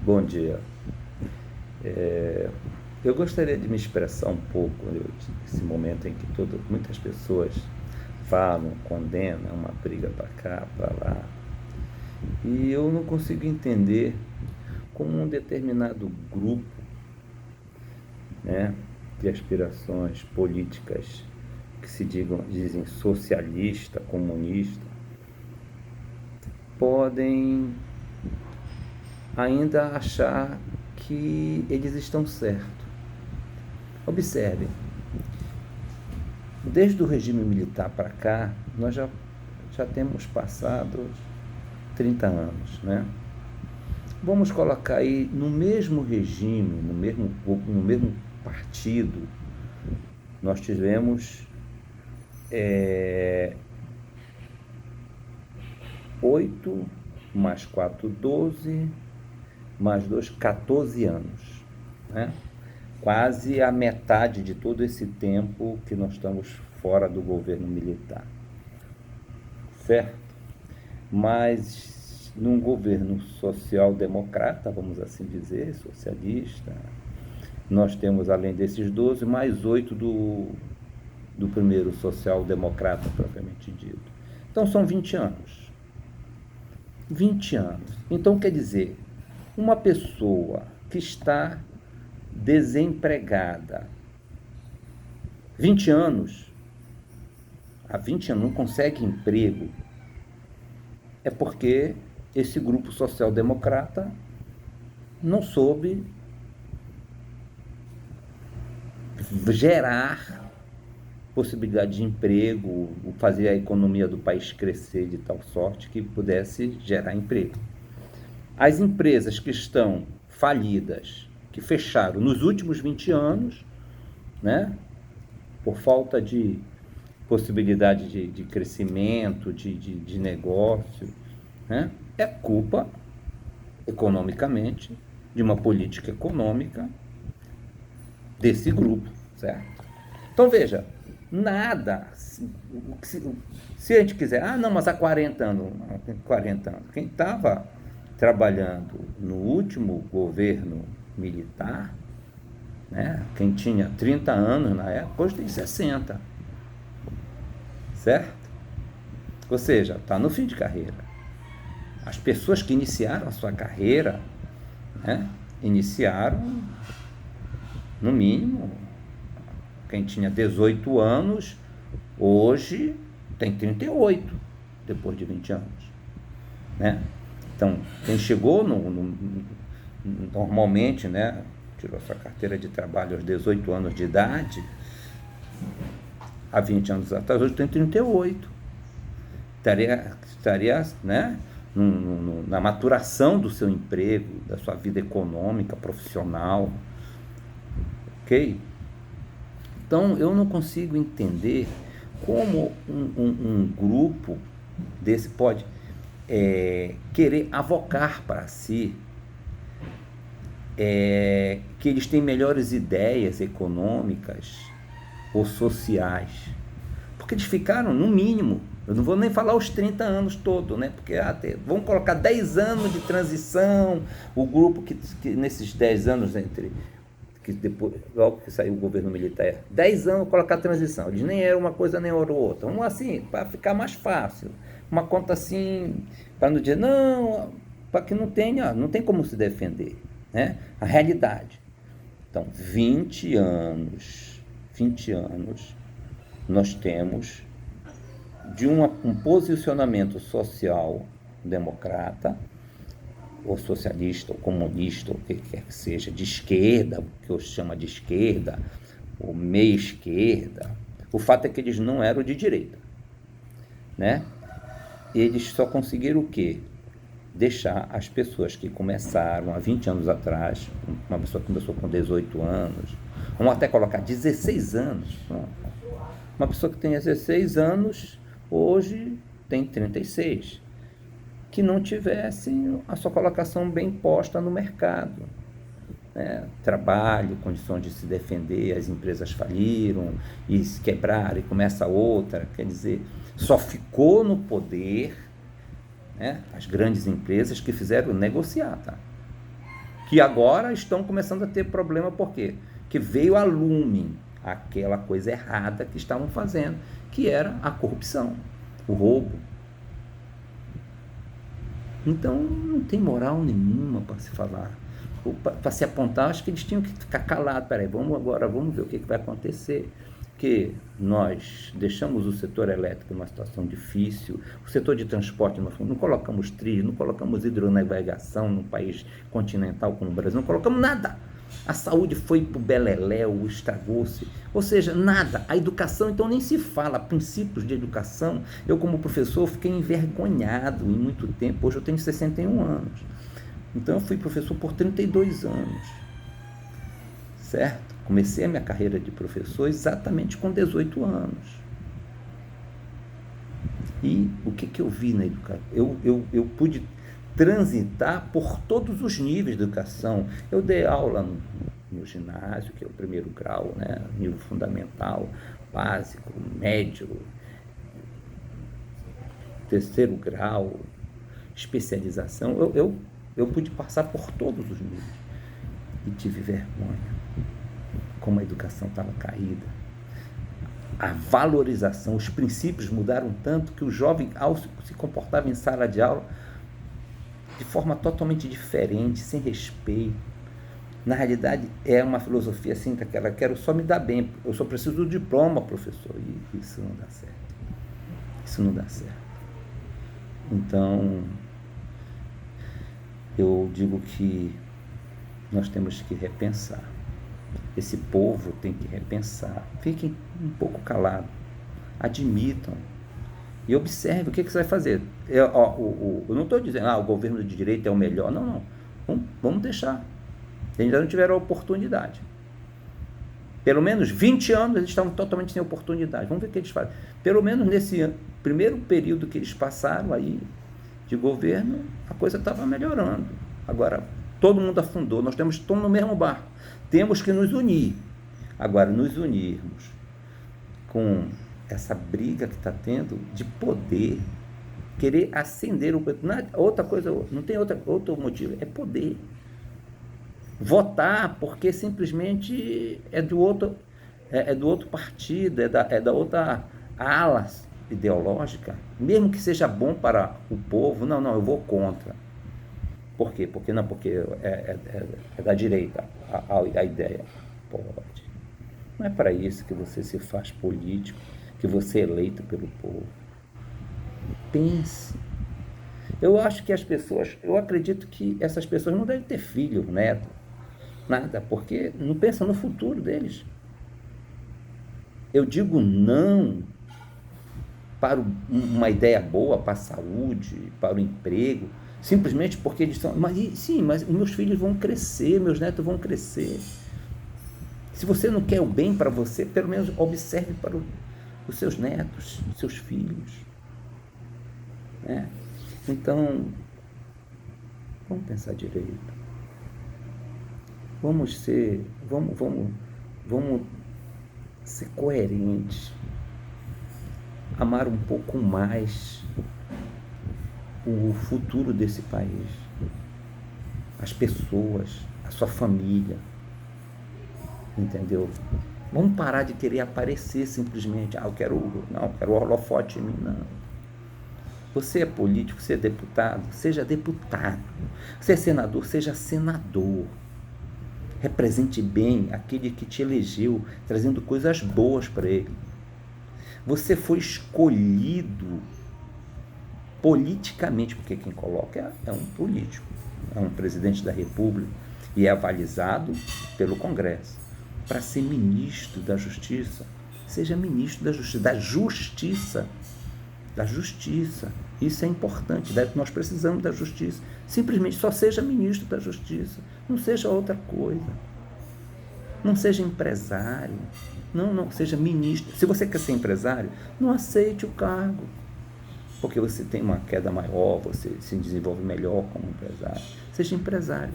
Bom dia. Eu gostaria de me expressar um pouco nesse momento em que muitas pessoas falam, condenam uma briga para cá, para lá, e eu não consigo entender como um determinado grupo, né, de aspirações políticas que dizem socialista, comunista, podem ainda achar que eles estão certos. Observe, desde o regime militar para cá, nós já temos passado 30 anos, né? Vamos colocar aí no mesmo regime, no mesmo partido, nós tivemos 8 mais 4, 12, mais 2, 14 anos, né? Quase a metade de todo esse tempo que nós estamos fora do governo militar, certo? Mas num governo social-democrata, vamos assim dizer, socialista, nós temos, além desses 12, mais 8 do primeiro social-democrata propriamente dito. Então são 20 anos. 20 anos. Então quer dizer, uma pessoa que está desempregada 20 anos, há 20 anos não consegue emprego, é porque esse grupo social-democrata não soube gerar possibilidade de emprego, fazer a economia do país crescer de tal sorte que pudesse gerar emprego. As empresas que estão falidas, que fecharam nos últimos 20 anos, né, por falta de possibilidade de crescimento, de negócio, né, é culpa, economicamente, de uma política econômica desse grupo, certo? Então veja, nada, se a gente quiser, não, mas há 40 anos, quem estava trabalhando no último governo militar, né, quem tinha 30 anos na época, hoje tem 60, certo? Ou seja, está no fim de carreira. As pessoas que iniciaram a sua carreira, né, iniciaram, no mínimo, quem tinha 18 anos, hoje tem 38, depois de 20 anos. Né? Então, quem chegou normalmente, né, tirou sua carteira de trabalho aos 18 anos de idade, há 20 anos atrás, hoje tem 38. Estaria, né, na maturação do seu emprego, da sua vida econômica, profissional. Ok? Então, eu não consigo entender como um grupo desse pode querer avocar para si que eles têm melhores ideias econômicas ou sociais. Porque eles ficaram, no mínimo, eu não vou nem falar os 30 anos todos, né? Porque vamos colocar 10 anos de transição, o grupo que nesses 10 anos que depois, logo que saiu o governo militar, 10 anos colocar a transição, eles nem era uma coisa nem era outra, vamos assim, para ficar mais fácil, uma conta assim, para não dizer, não, para que não tem como se defender, né? A realidade. Então, 20 anos, nós temos de um posicionamento social democrata, ou socialista, ou comunista, ou o que quer que seja, de esquerda, o que eu chamo de esquerda, ou meia esquerda. O fato é que eles não eram de direita, né? Eles só conseguiram o quê? Deixar as pessoas que começaram há 20 anos atrás, uma pessoa que começou com 18 anos, vamos até colocar 16 anos, uma pessoa que tem 16 anos, hoje tem 36, que não tivessem a sua colocação bem posta no mercado. Né? Trabalho, condições de se defender, as empresas faliram e se quebraram e começa outra, quer dizer, só ficou no poder, né, as grandes empresas que fizeram negociar, tá? que agora estão começando a ter problema. Por quê? Que veio a lume aquela coisa errada que estavam fazendo, que era a corrupção, o roubo. Então não tem moral nenhuma para se falar, para se apontar. Acho que eles tinham que ficar calados. Peraí, vamos ver o que vai acontecer, que nós deixamos o setor elétrico numa situação difícil, o setor de transporte, não colocamos trilho, não colocamos hidronavegação num país continental como o Brasil, não colocamos nada. A saúde foi para o beleléu, estragou-se, ou seja, nada. A educação, então, nem se fala, princípios de educação. Eu, como professor, fiquei envergonhado em muito tempo. Hoje eu tenho 61 anos, então eu fui professor por 32 anos, certo? Comecei a minha carreira de professor exatamente com 18 anos. E o que eu vi na educação? Eu pude transitar por todos os níveis de educação. Eu dei aula no ginásio, que é o primeiro grau, né? Nível fundamental, básico, médio, terceiro grau, especialização. Eu pude passar por todos os níveis e tive vergonha, como a educação estava caída. A valorização, os princípios mudaram tanto que o jovem, ao se comportava em sala de aula de forma totalmente diferente, sem respeito. Na realidade, é uma filosofia assim, daquela, quero só me dar bem, eu só preciso do diploma, professor, e isso não dá certo. Isso não dá certo. Então, eu digo que nós temos que repensar. Esse povo tem que repensar. Fiquem um pouco calados, admitam e observe o que você vai fazer. Eu não estou dizendo, o governo de direita é o melhor. Não. Vamos deixar. Eles ainda não tiveram a oportunidade. Pelo menos 20 anos eles estavam totalmente sem oportunidade. Vamos ver o que eles fazem. Pelo menos nesse primeiro período que eles passaram aí de governo, a coisa estava melhorando. Agora, todo mundo afundou. Nós estamos no mesmo barco. Temos que nos unir. Agora, nos unirmos com essa briga que está tendo de poder, querer acender o poder. Outra coisa, não tem outro motivo, é poder. Votar porque simplesmente é do outro partido, é da outra ala ideológica, mesmo que seja bom para o povo. Não, eu vou contra. Por quê? Porque é da direita a ideia. Pode. Não é para isso que você se faz político, que você é eleito pelo povo. Pense. Eu acho que eu acredito que essas pessoas não devem ter filho, neto, nada, porque não pensam no futuro deles. Eu digo não para uma ideia boa, para a saúde, para o emprego, simplesmente porque eles são... Mas os meus filhos vão crescer, meus netos vão crescer. Se você não quer o bem para você, pelo menos observe para os seus netos, seus filhos. Né? Então, vamos pensar direito. Vamos ser coerentes. Amar um pouco mais o futuro desse país, as pessoas, a sua família, entendeu? Vamos parar de querer aparecer simplesmente, eu quero holofote em mim. Não. Você é político, você é deputado, seja deputado. Você é senador, seja senador. Represente bem aquele que te elegeu, trazendo coisas boas para ele. Você foi escolhido politicamente, porque quem coloca é um político, é um presidente da República, e é avalizado pelo Congresso para ser ministro da Justiça. Seja ministro da Justiça. Isso é importante, nós precisamos da Justiça. Simplesmente só seja ministro da Justiça, não seja outra coisa. Não seja empresário, não seja ministro. Se você quer ser empresário, não aceite o cargo, porque você tem uma queda maior, você se desenvolve melhor como empresário. Seja empresário.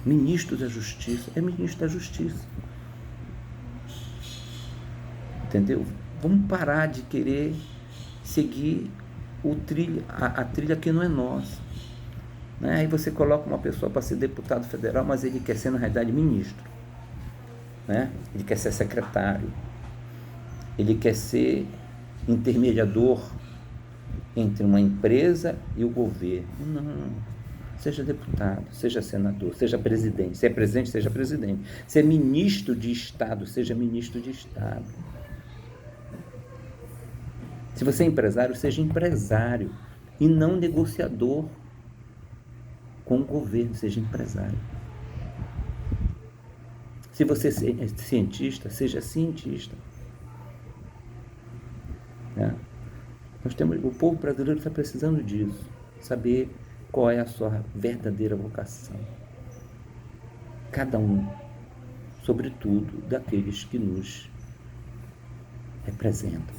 Ministro da Justiça é ministro da Justiça. Entendeu? Vamos parar de querer seguir a trilha que não é nossa. Né? Aí você coloca uma pessoa para ser deputado federal, mas ele quer ser, na realidade, ministro. Né? Ele quer ser secretário. Ele quer ser intermediador entre uma empresa e o governo. Não. Seja deputado, seja senador, seja presidente. Se é presidente, seja presidente. Se é ministro de Estado, seja ministro de Estado. Se você é empresário, seja empresário e não negociador com o governo, seja empresário. Se você é cientista, seja cientista. Né? O povo brasileiro está precisando disso, saber qual é a sua verdadeira vocação. Cada um, sobretudo, daqueles que nos representam,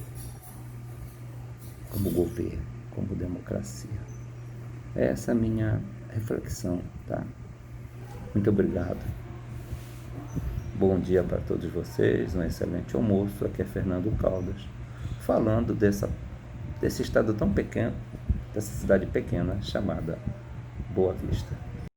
como governo, como democracia. Essa é a minha reflexão, tá? Muito obrigado. Bom dia para todos vocês, um excelente almoço. Aqui é Fernando Caldas, falando desse estado tão pequeno, dessa cidade pequena chamada Boa Vista.